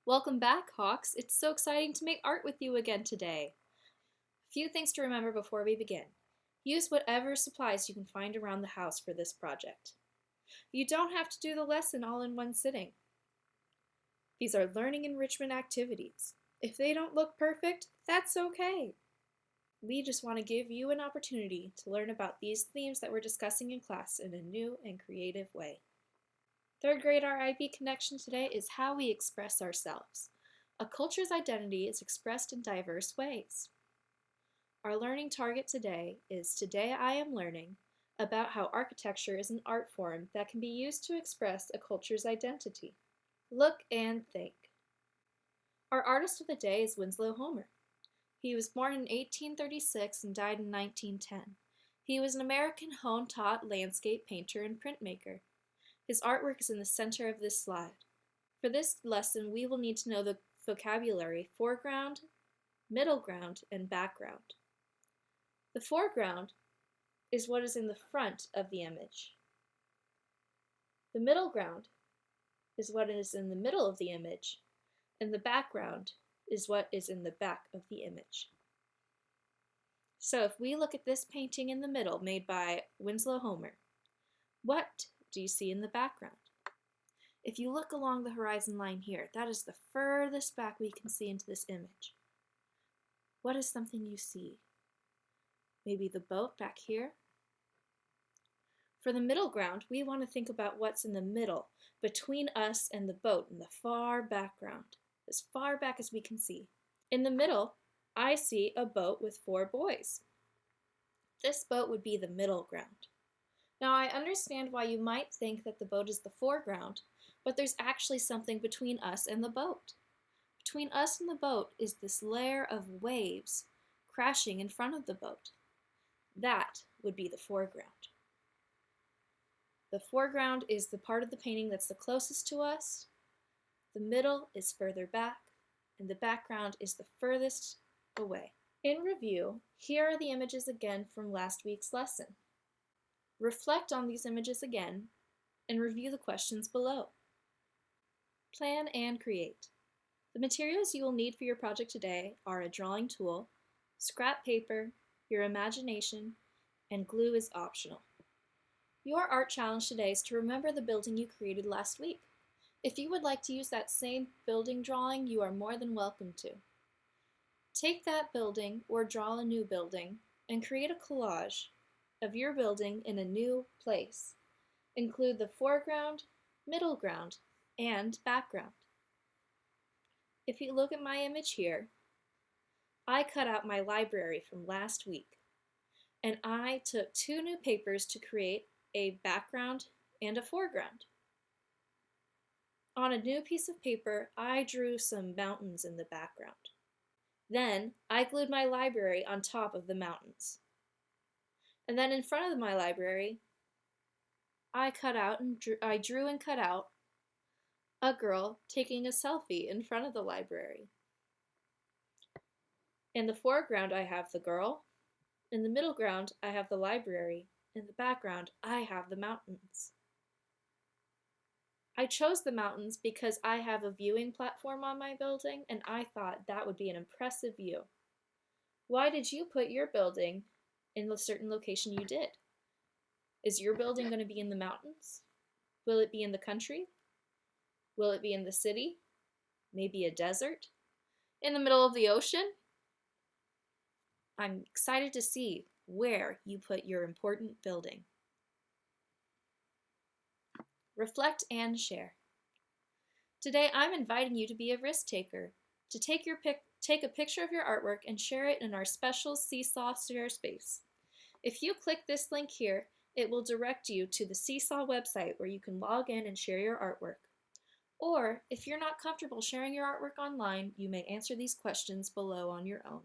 Welcome back, Hawks. It's so exciting to make art with you again today. A few things to remember before we begin. Use whatever supplies you can find around the house for this project. You don't have to do the lesson all in one sitting. These are learning enrichment activities. If they don't look perfect, that's okay. We just want to give you an opportunity to learn about these themes that we're discussing in class in a new and creative way. Third grade RIB connection today is how we express ourselves. A culture's identity is expressed in diverse ways. Our learning target today is Today I Am Learning about how architecture is an art form that can be used to express a culture's identity. Look and think. Our artist of the day is Winslow Homer. He was born in 1836 and died in 1910. He was an American home-taught landscape painter and printmaker. His artwork is in the center of this slide. For this lesson, we will need to know the vocabulary foreground, middle ground, and background. The foreground is what is in the front of the image. The middle ground is what is in the middle of the image, and the background is what is in the back of the image. So if we look at this painting in the middle made by Winslow Homer, what do you see in the background? If you look along the horizon line here, that is the furthest back we can see into this image. What is something you see? Maybe the boat back here? For the middle ground, we want to think about what's in the middle, between us and the boat in the far background, as far back as we can see. In the middle, I see a boat with 4 boys. This boat would be the middle ground. Now I understand why you might think that the boat is the foreground, but there's actually something between us and the boat. Between us and the boat is this layer of waves crashing in front of the boat. That would be the foreground. The foreground is the part of the painting that's the closest to us, the middle is further back, and the background is the furthest away. In review, here are the images again from last week's lesson. Reflect on these images again and review the questions below. Plan and create. The materials you will need for your project today are a drawing tool, scrap paper, your imagination, and glue is optional. Your art challenge today is to remember the building you created last week. If you would like to use that same building drawing, you are more than welcome to. Take that building or draw a new building and create a collage of your building in a new place. Include the foreground, middle ground, and background. If you look at my image here, I cut out my library from last week, and I took 2 new papers to create a background and a foreground. On a new piece of paper, I drew some mountains in the background. Then I glued my library on top of the mountains. And then in front of my library, I drew and cut out a girl taking a selfie in front of the library. In the foreground, I have the girl. In the middle ground, I have the library. In the background, I have the mountains. I chose the mountains because I have a viewing platform on my building, and I thought that would be an impressive view. Why did you put your building in the certain location you did? Is your building going to be in the mountains? Will it be in the country? Will it be in the city? Maybe a desert? In the middle of the ocean? I'm excited to see where you put your important building. Reflect and share. Today I'm inviting you to be a risk taker, to take a picture of your artwork and share it in our special Seesaw share space. If you click this link here, it will direct you to the Seesaw website where you can log in and share your artwork. Or, if you're not comfortable sharing your artwork online, you may answer these questions below on your own.